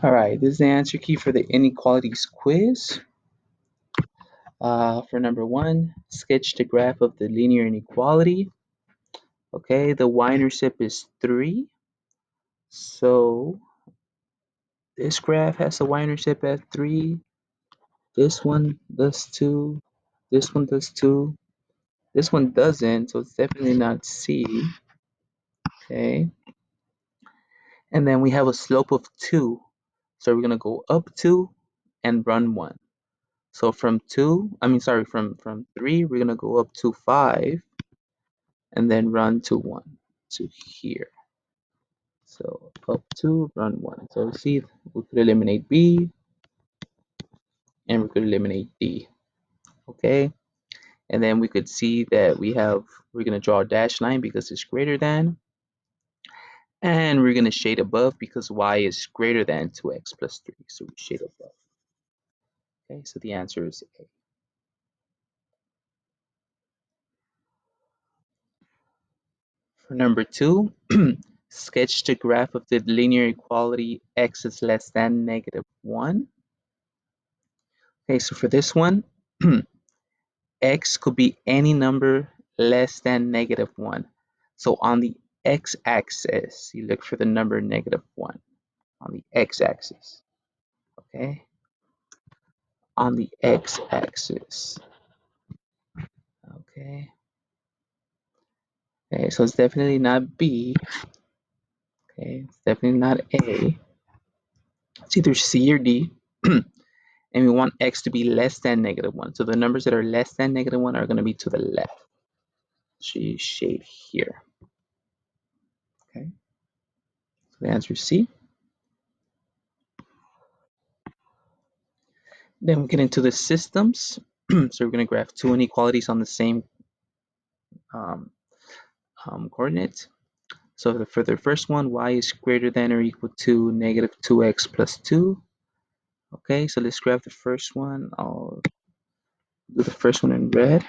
All right, this is the answer key for the inequalities quiz. For number 1, sketch the graph of the linear inequality. Okay, the y-intercept is 3. So this graph has a y-intercept at 3. This one does 2. This one does 2. This one doesn't, so it's definitely not C. Okay. And then we have a slope of 2. So we're going to go up 2 and run 1. So from 3, we're going to go up to 5 and then run to 1 to here. So up 2, run 1. So see, we could eliminate B and we could eliminate D. Okay. And then we could see that we're going to draw a dashed line because it's greater than. And we're going to shade above because y is greater than 2x plus 3. So we shade above. Okay, so the answer is A. For number 2, sketch the graph of the linear equality x is less than -1. Okay, so for this one, x could be any number less than -1. So on the x-axis, you look for the number -1 on the x-axis. Okay, on the x-axis. Okay. Okay, so it's definitely not B. Okay, it's definitely not A. It's either C or D. And we want x to be less than -1. So the numbers that are less than -1 are going to be to the left. So you shade here. Okay, so the answer is C. Then we get into the systems. So we're going to graph two inequalities on the same coordinate. So for the first one, y is greater than or equal to -2x plus 2. Okay, so let's graph the first one. I'll do the first one in red.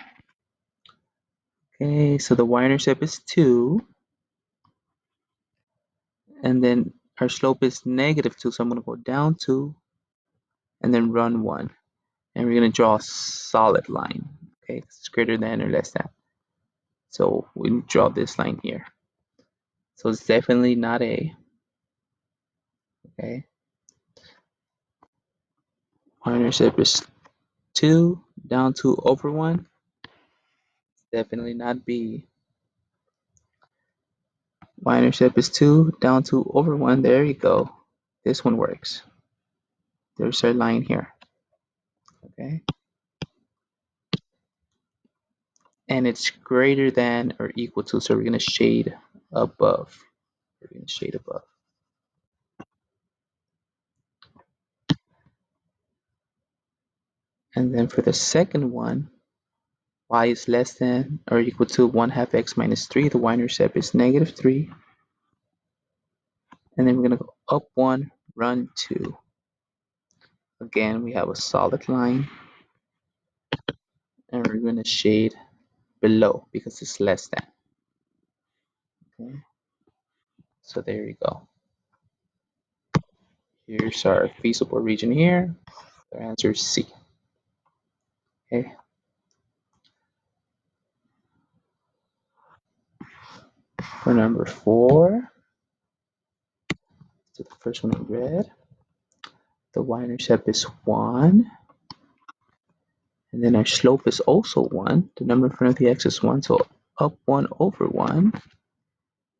Okay, so the y-intercept is 2. And then our slope is -2, so I'm going to go down 2 and then run 1. And we're going to draw a solid line. Okay, it's greater than or less than. So we draw this line here. So it's definitely not A. Okay. Y-intercept is 2, down 2 over 1. It's definitely not B. Y-intercept is 2, down 2 over 1. There you go. This one works. There's our line here. Okay. And it's greater than or equal to, so we're going to shade above. We're going to shade above. And then for the second one, y is less than or equal to 1/2 x minus 3. The y-intercept is -3. And then we're going to go up 1, run 2. Again, we have a solid line. And we're going to shade below because it's less than. Okay. So there you go. Here's our feasible region here. The answer is C. Okay. For number 4, so the first one in red, the y-intercept is 1. And then our slope is also 1. The number in front of the x is 1, so up 1 over 1.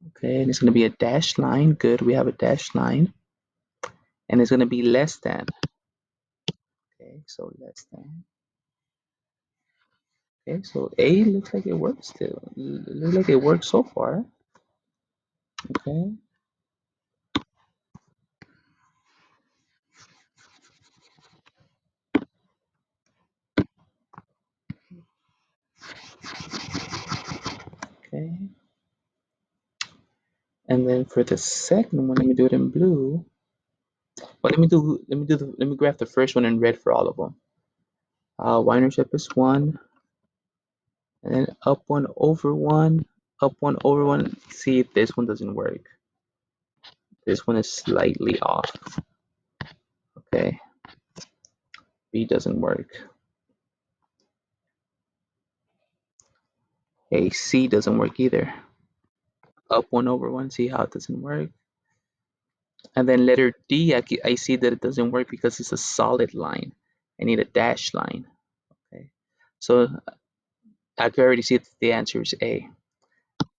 Okay, and it's going to be a dashed line. Good, we have a dashed line. And it's going to be less than. Okay, so less than. Okay, so A looks like it works still. It looks like it works so far. Okay. Okay. And then for the second one, let me do it in blue. Well, let me graph the first one in red for all of them. Y-intercept is 1, and then up 1 over 1, up 1 over 1. See if this one doesn't work. This one is slightly off. Okay, B doesn't work. A, C doesn't work either. Up 1 over 1, see how it doesn't work. And then letter D, I see that it doesn't work because it's a solid line. I need a dashed line. Okay, so I can already see that the answer is A.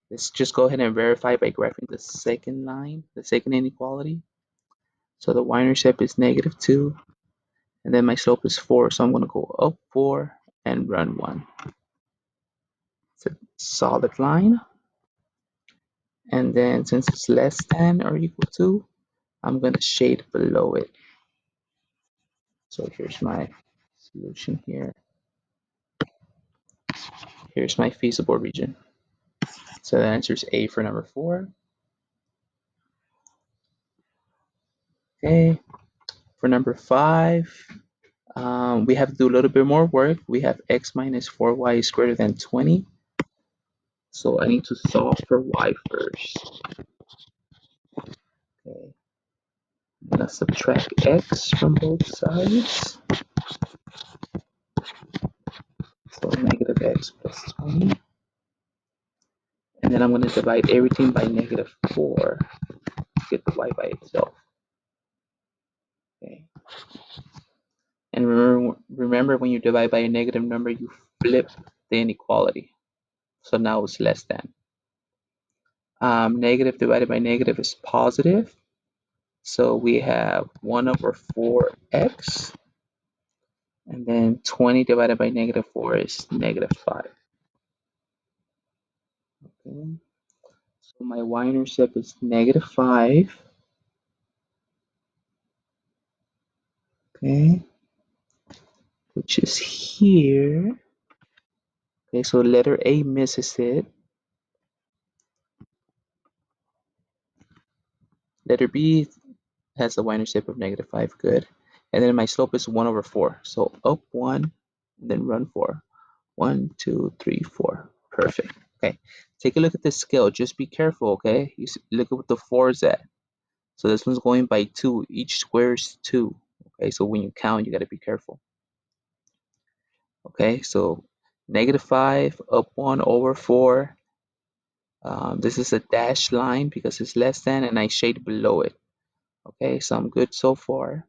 Let's just go ahead and verify by graphing the second line, the second inequality. So the y-intercept is -2, and then my slope is 4. So I'm going to go up 4 and run 1. It's a solid line. And then since it's less than or equal to, I'm going to shade below it. So here's my solution here. Here's my feasible region. So the answer is A for number 4. Okay, for number 5, we have to do a little bit more work. We have x minus 4y is greater than 20. So I need to solve for y first. Okay, I'm gonna subtract x from both sides. So negative x plus 20. And then I'm gonna divide everything by -4 to get the y by itself. Okay. And remember when you divide by a negative number, you flip the inequality. So now it's less than. Negative divided by negative is positive. So we have 1 over 4x. And then 20 divided by -4 is -5. Okay. So my y-intercept is -5. Okay. Which is here. Okay, so letter A misses it. Letter B has the y-intercept of -5, good. And then my slope is 1 over 4. So up 1, and then run 4. 1, 2, 3, 4. Perfect. Okay, take a look at this scale. Just be careful, okay? Look at what the 4 is at. So this one's going by 2. Each square is 2. Okay, so when you count, you got to be careful. Okay, so -5 up 1 over 4. This is a dashed line because it's less than, and I shade below it. Okay, so I'm good so far.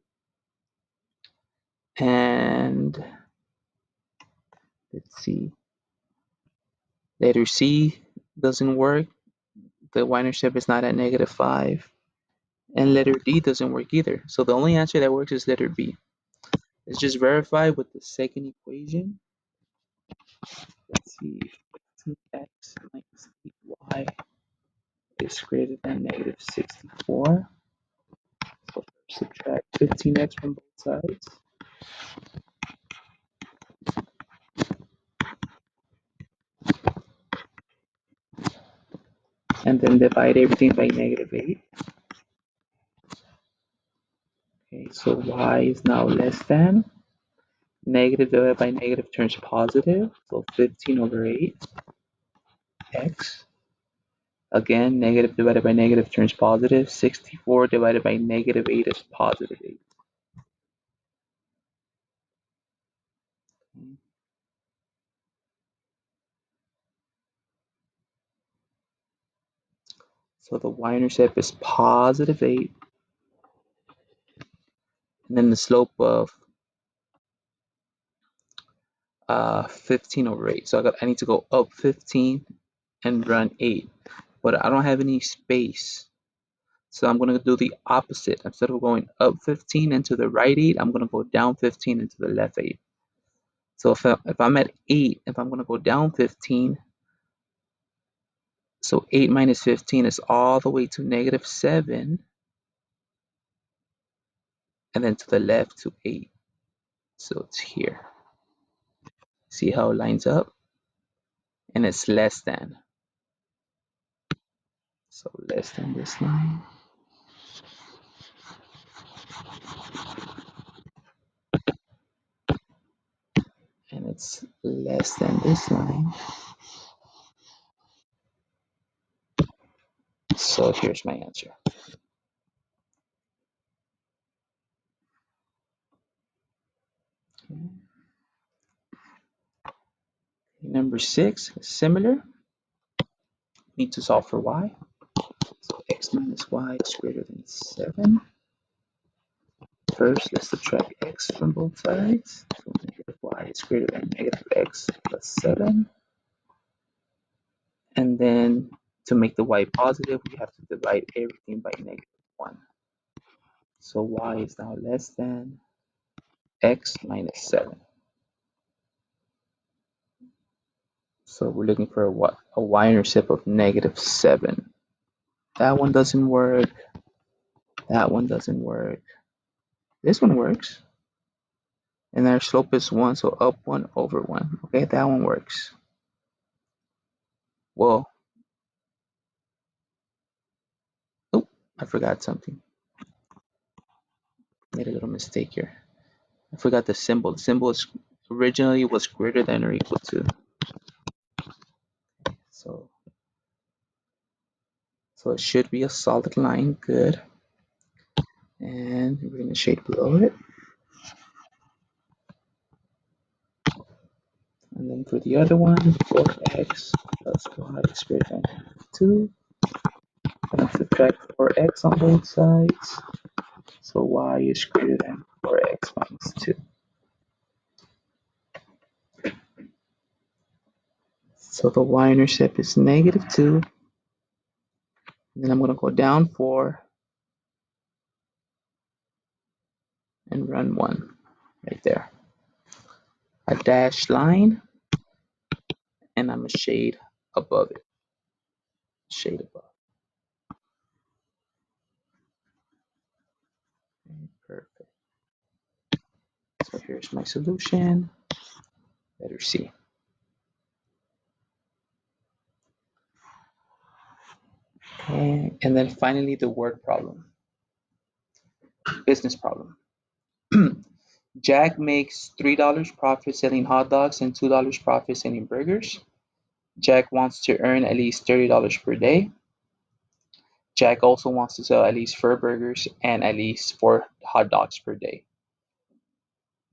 And let's see. Letter C doesn't work. The y-intercept is not at -5. And letter D doesn't work either. So the only answer that works is letter B. Let's just verify with the second equation. Let's see. 15x minus 8y is greater than -64. So subtract 15x from both sides. And then divide everything by -8. Okay, so y is now less than. Negative divided by negative turns positive. So 15 over 8 x. Again, negative divided by negative turns positive. 64 divided by -8 is positive 8. Okay. So the y-intercept is positive 8. And then the slope of 15 over 8. So I need to go up 15 and run 8. But I don't have any space. So I'm going to do the opposite. Instead of going up 15 and to the right 8, I'm going to go down 15 and to the left 8. So if I'm at 8, if I'm going to go down 15, so 8 minus 15 is all the way to -7, and then to the left to 8. So it's here. See how it lines up? And it's less than. So less than this line. And it's less than this line. So here's my answer. Okay. Number 6, similar. Need to solve for y. So x minus y is greater than 7. First, let's subtract x from both sides. So negative y is greater than negative x plus 7. And then to make the y positive, we have to divide everything by negative 1. So y is now less than x minus 7. So we're looking for a y-intercept of negative 7. That one doesn't work. That one doesn't work. This one works. And our slope is 1, so up 1 over 1. Okay, that one works. Well, oh, I forgot something. Made a little mistake here. I forgot the symbol. The symbol is originally was greater than or equal to. So it should be a solid line. Good. And we're going to shade below it. And then for the other one, 4x plus y is greater than 2. I'm going to subtract 4x on both sides. So y is greater than 4x minus 2. So the y-intercept is negative 2. And then I'm going to go down 4 and run 1 right there. A dashed line, and I'm a shade above it. Shade above. Okay, perfect. So here's my solution. Letter C. Okay, and then finally the word problem. Business problem. Jack makes $3 profit selling hot dogs and $2 profit selling burgers. Jack wants to earn at least $30 per day. Jack also wants to sell at least 4 burgers and at least 4 hot dogs per day.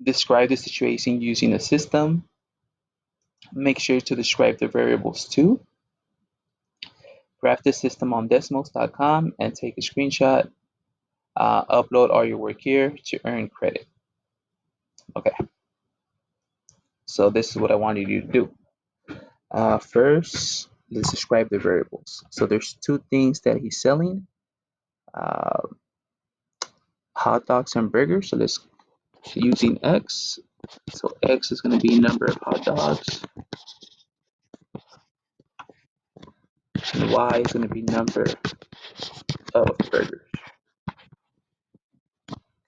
Describe the situation using a system. Make sure to describe the variables too. Graph the system on Desmos.com and take a screenshot. Upload all your work here to earn credit. Okay, so this is what I wanted you to do. First, let's describe the variables. So there's 2 things that he's selling, hot dogs and burgers. So let's using X. So X is going to be number of hot dogs, and Y is going to be number of burgers.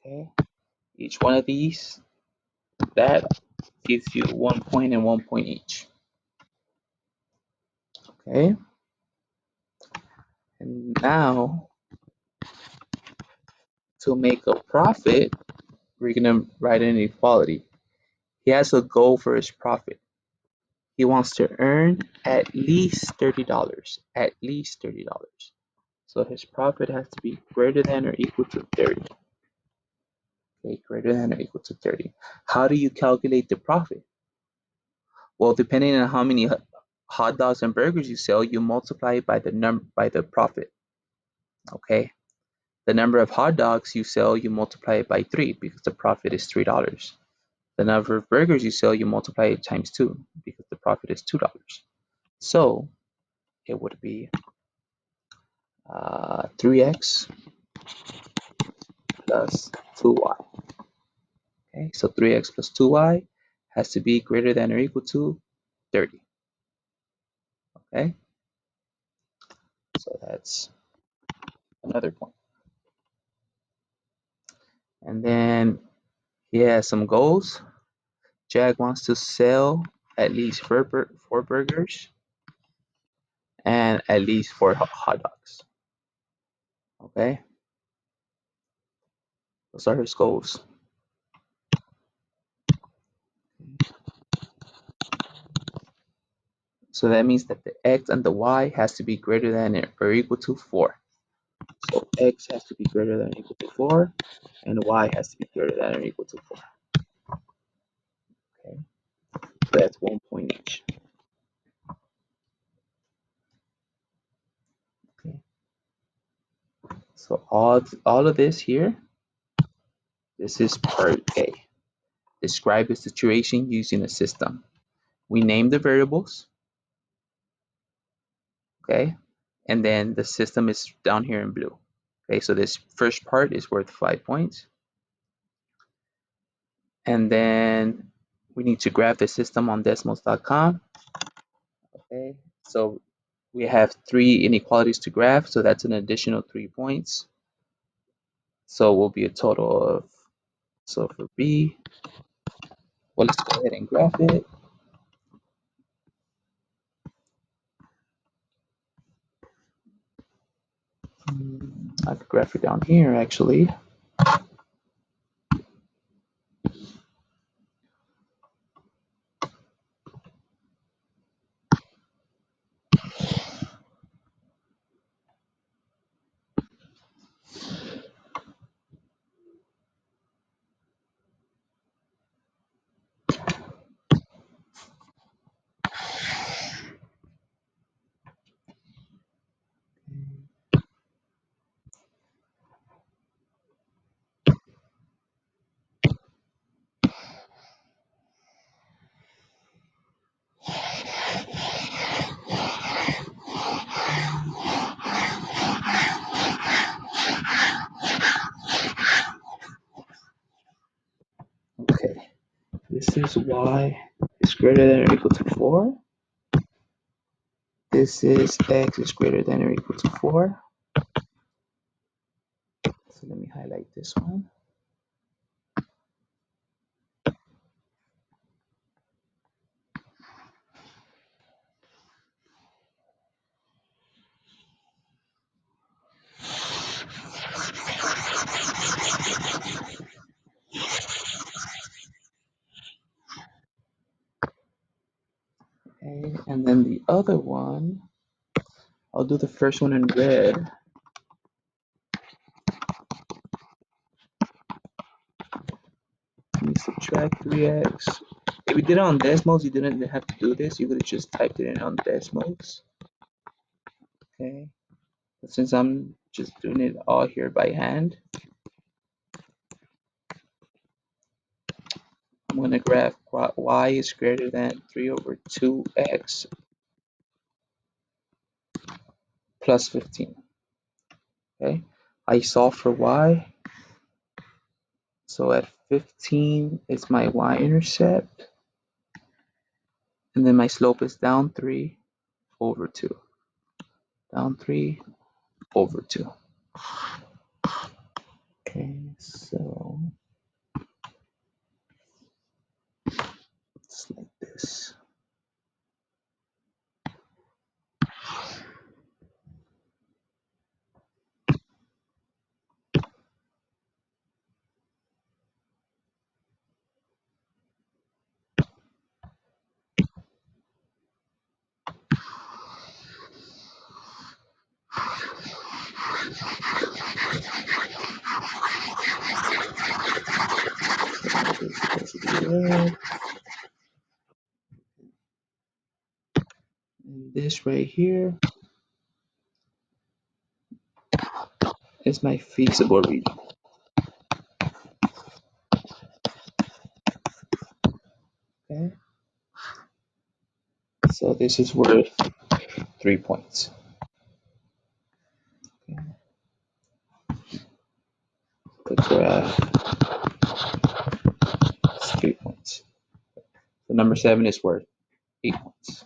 Okay, each one of these, that gives you 1 point and 1 point each. Okay, and now to make a profit, we're going to write an inequality. He has a goal for his profit. He wants to earn at least $30. At least $30. So his profit has to be greater than or equal to 30. Okay, greater than or equal to 30. How do you calculate the profit? Well, depending on how many hot dogs and burgers you sell, you multiply it by the profit. Okay. The number of hot dogs you sell, you multiply it by 3 because the profit is $3. The number of burgers you sell, you multiply it times 2 because the profit is $2. So it would be 3x plus 2y. Okay, so 3x plus 2y has to be greater than or equal to 30. Okay, so that's another point. And then he has some goals. Jack wants to sell at least 4 burgers and at least 4 hot dogs. Okay, those are his goals. So that means that the x and the y has to be greater than or equal to 4. So x has to be greater than or equal to 4, and y has to be greater than or equal to 4. So that's 1 point each. Okay. So all of this here, this is part A. Describe a situation using a system. We name the variables, okay? And then the system is down here in blue. Okay, so this first part is worth 5 points. And then we need to graph the system on Desmos.com. Okay, so we have 3 inequalities to graph, so that's an additional 3 points. So it will be a total of, so for B, well, let's go ahead and graph it. I could graph it down here actually. Okay, this is y is greater than or equal to 4. This is x is greater than or equal to 4. So let me highlight this one. Okay, and then the other one, I'll do the first one in red. Let me subtract 3x. If we did it on Desmos, you didn't have to do this. You could have just typed it in on Desmos. Okay, but since I'm just doing it all here by hand, I'm going to graph y is greater than 3 over 2x plus 15. Okay, I solve for y. So at 15 is my y-intercept. And then my slope is down 3 over 2. Down 3 over 2. Okay, so it's like this. And this right here is my feasible region. Okay, so this is worth 3 points. Okay. The graph is 3 points. So number 7 is worth 8 points.